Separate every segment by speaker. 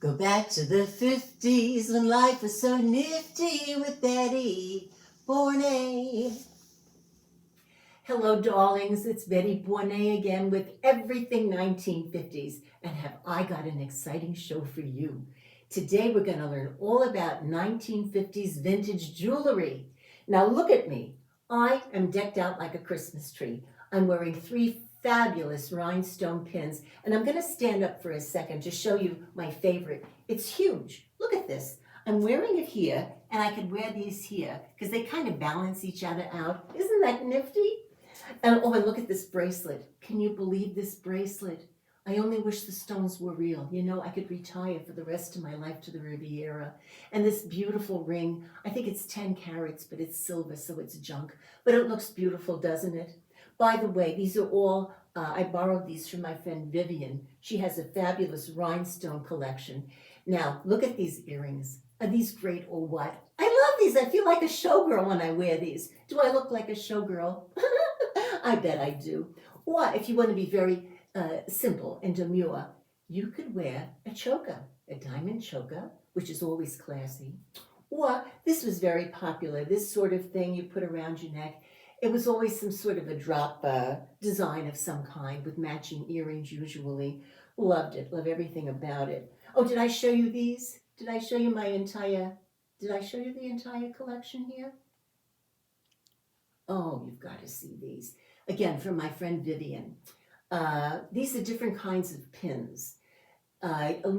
Speaker 1: Go back to the 50s when life was so nifty with Bettie Bornay. Hello, darlings. It's Bettie Bornay again with Everything 1950s. And have I got an exciting show for you. Today we're going to learn all about 1950s vintage jewelry. Now look at me. I am decked out like a Christmas tree. I'm wearing 3 fabulous rhinestone pins, and I'm going to stand up for a second to show you my favorite. It's huge. Look at this. I'm wearing it here, and I could wear these here because they kind of balance each other out. Isn't that nifty? And oh, and look at this bracelet. Can you believe this bracelet? I only wish the stones were real. You know, I could retire for the rest of my life to the Riviera. And this beautiful ring, I think it's 10 carats, but it's silver, so it's junk. But it looks beautiful, doesn't it? By the way, these are all, I borrowed these from my friend Vivian. She has a fabulous rhinestone collection. Now, look at these earrings. Are these great or what? I love these. I feel like a showgirl when I wear these. Do I look like a showgirl? I bet I do. Or if you want to be very simple and demure, you could wear a choker, a diamond choker, which is always classy. Or this was very popular, this sort of thing you put around your neck. It was always some sort of a drop design of some kind with matching earrings usually. Loved it, love everything about it. Oh, did I show you these? Did I show you the entire collection here? Oh, you've got to see these. Again, from my friend Vivian. These are different kinds of pins.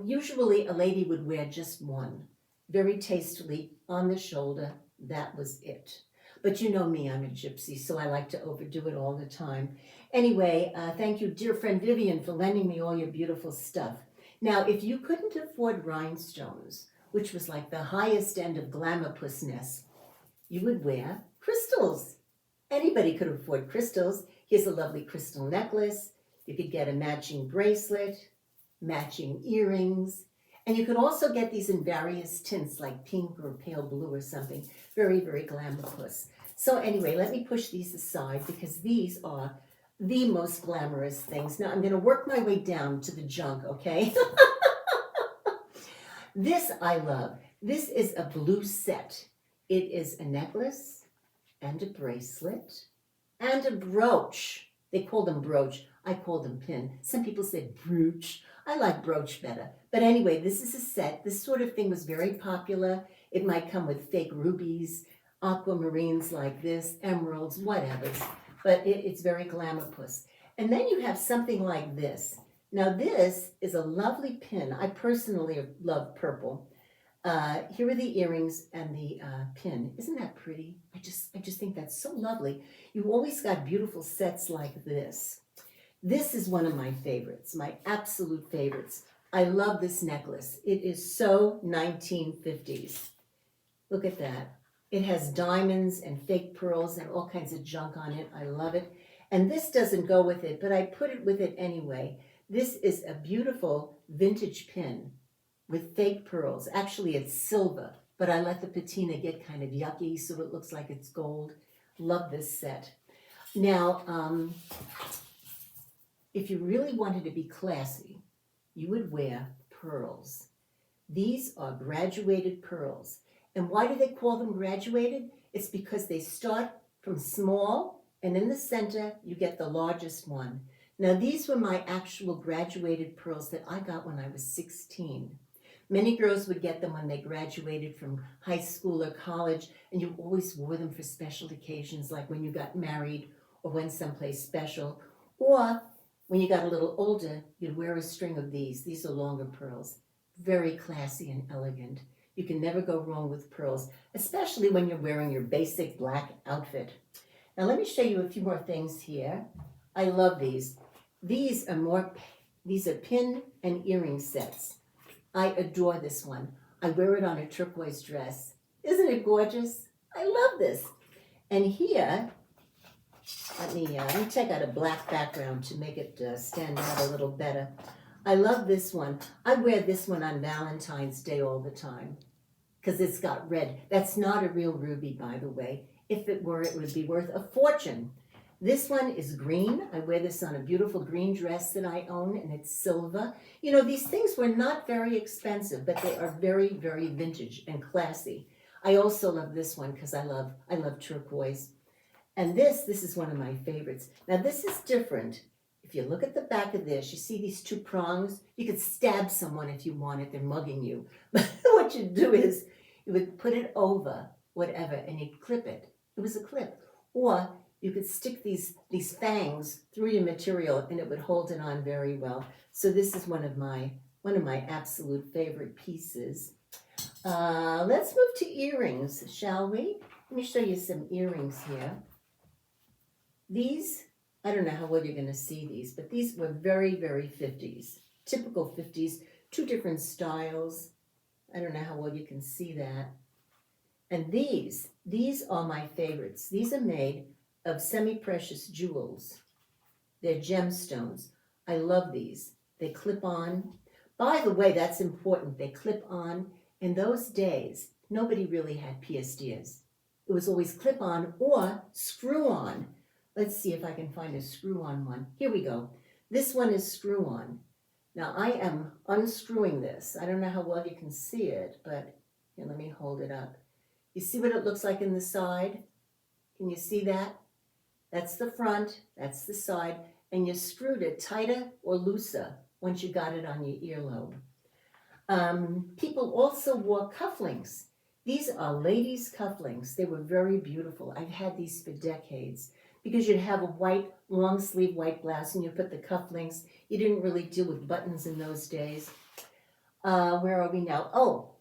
Speaker 1: Usually a lady would wear just one, very tastefully on the shoulder. That was it. But you know me, I'm a gypsy, so I like to overdo it all the time. Anyway, thank you, dear friend Vivian, for lending me all your beautiful stuff. Now, if you couldn't afford rhinestones, which was like the highest end of glamour-pussness, you would wear crystals. Anybody could afford crystals. Here's a lovely crystal necklace. You could get a matching bracelet, matching earrings, and you could also get these in various tints like pink or pale blue or something. Very, very glamour-puss. So anyway, let me push these aside because these are the most glamorous things. Now I'm going to work my way down to the junk, okay? This I love. This is a blue set. It is a necklace and a bracelet and a brooch. They call them brooch. I call them pin. Some people say brooch. I like brooch better. But anyway, this is a set. This sort of thing was very popular. It might come with fake rubies, aquamarines like this, emeralds, whatever. But it's very glamour-puss. And then you have something like this. Now this is a lovely pin. I personally love purple. Here are the earrings and the pin. Isn't that pretty? I just think that's so lovely. You always got beautiful sets like this. This is one of my favorites, my absolute favorites. I love this necklace. It is so 1950s. Look at that. It has diamonds and fake pearls and all kinds of junk on it. I love it. And this doesn't go with it, but I put it with it anyway. This is a beautiful vintage pin with fake pearls. Actually, it's silver, but I let the patina get kind of yucky so it looks like it's gold. Love this set. Now, if you really wanted to be classy, you would wear pearls. These are graduated pearls. And why do they call them graduated? It's because they start from small, and in the center, you get the largest one. Now, these were my actual graduated pearls that I got when I was 16. Many girls would get them when they graduated from high school or college, and you always wore them for special occasions, like when you got married or went someplace special. Or when you got a little older, you'd wear a string of these. These are longer pearls. Very classy and elegant. You can never go wrong with pearls, especially when you're wearing your basic black outfit. Now let me show you a few more things here. I love these. These are pin and earring sets. I adore this one. I wear it on a turquoise dress. Isn't it gorgeous? I love this. And here, let me take out a black background to make it stand out a little better. I love this one. I wear this one on Valentine's Day all the time because it's got red. That's not a real ruby, by the way. If it were, it would be worth a fortune. This one is green. I wear this on a beautiful green dress that I own, and it's silver. These things were not very expensive, but they are very, very vintage and classy. I also love this one because I love turquoise. And this is one of my favorites. Now this is different. If you look at the back of this, you see these two prongs. You could stab someone if you wanted. They're mugging you. But what you do is you would put it over whatever and you'd clip it. It was a clip. Or you could stick these fangs through your material and it would hold it on very well. So this is one of my absolute favorite pieces. Let's move to earrings, shall we? Let me show you some earrings here. These, I don't know how well you're going to see these, but these were very, very 50s. Typical 50s, two different styles. I don't know how well you can see that. And these are my favorites. These are made of semi-precious jewels. They're gemstones. I love these. They clip on. By the way, that's important. They clip on. In those days, nobody really had pièces. It was always clip on or screw on. Let's see if I can find a screw on one. Here we go. This one is screw on. Now I am unscrewing this. I don't know how well you can see it, but here, let me hold it up. You see what it looks like in the side? Can you see that? That's the front, that's the side, and you screwed it tighter or looser once you got it on your earlobe. People also wore cufflinks. These are ladies' cufflinks. They were very beautiful. I've had these for decades because you'd have a white, long sleeve white blouse and you put the cufflinks. You didn't really deal with buttons in those days. Where are we now? Oh,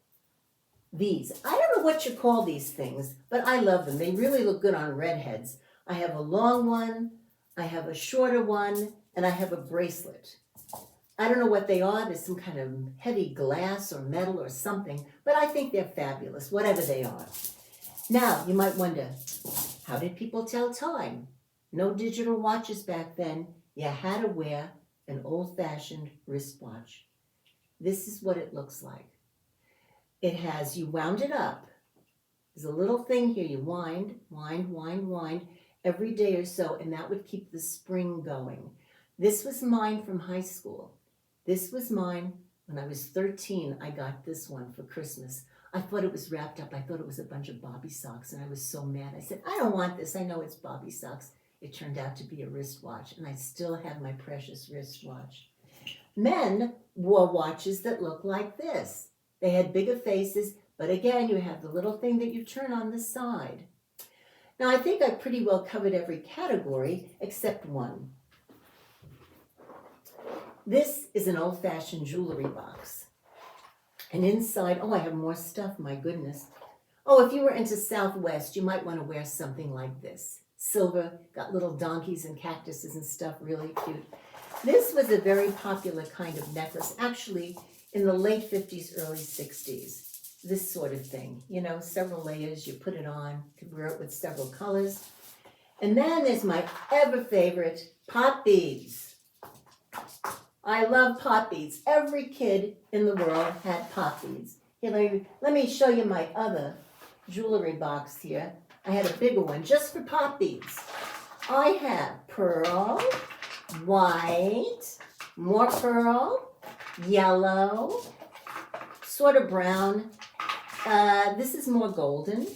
Speaker 1: these. I don't know what you call these things, but I love them. They really look good on redheads. I have a long one, I have a shorter one, and I have a bracelet. I don't know what they are. There's some kind of heavy glass or metal or something, but I think they're fabulous, whatever they are. Now, you might wonder, how did people tell time? No digital watches back then. You had to wear an old-fashioned wristwatch. This is what it looks like. It has, you wound it up. There's a little thing here. You wind every day or so, and that would keep the spring going. This was mine from high school. This was mine when I was 13. I got this one for Christmas. I thought it was wrapped up. I thought it was a bunch of bobby socks, and I was so mad. I said, I don't want this. I know it's bobby socks. It turned out to be a wristwatch, and I still have my precious wristwatch. Men wore watches that looked like this. They had bigger faces, but again, you have the little thing that you turn on the side. Now, I think I pretty well covered every category except one. This is an old-fashioned jewelry box. And inside, oh, I have more stuff, my goodness. Oh, if you were into Southwest, you might want to wear something like this. Silver, got little donkeys and cactuses and stuff, really cute. This was a very popular kind of necklace, actually in the late 50s, early 60s. This sort of thing, several layers, you put it on, could wear it with several colors. And then there's my ever favorite, pop beads. I love pop beads. Every kid in the world had pop beads. Here, let me show you my other jewelry box here. I had a bigger one just for pop beads. I have pearl, white, more pearl, yellow, sort of brown. This is more golden.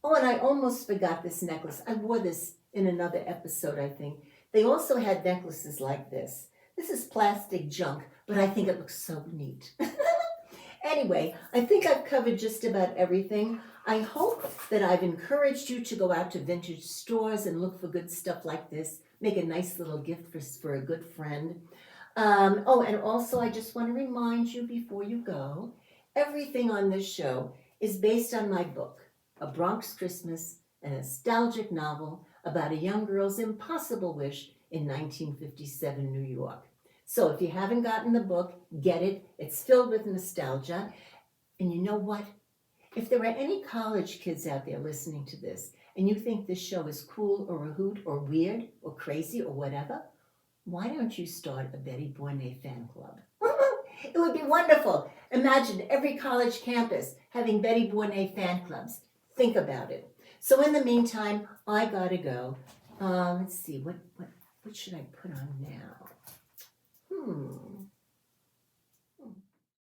Speaker 1: Oh, and I almost forgot this necklace. I wore this in another episode, I think. They also had necklaces like this. This is plastic junk, but I think it looks so neat. Anyway, I think I've covered just about everything. I hope that I've encouraged you to go out to vintage stores and look for good stuff like this. Make a nice little gift for a good friend. Oh, and also I just want to remind you before you go, everything on this show is based on my book, A Bronx Christmas, a nostalgic novel about a young girl's impossible wish in 1957 New York. So if you haven't gotten the book, get it. It's filled with nostalgia. And you know what? If there are any college kids out there listening to this and you think this show is cool or a hoot or weird or crazy or whatever, why don't you start a Bettie Bornay fan club? It would be wonderful. Imagine every college campus having Bettie Bornay fan clubs. Think about it. So in the meantime, I gotta go. Let's see, what should I put on now?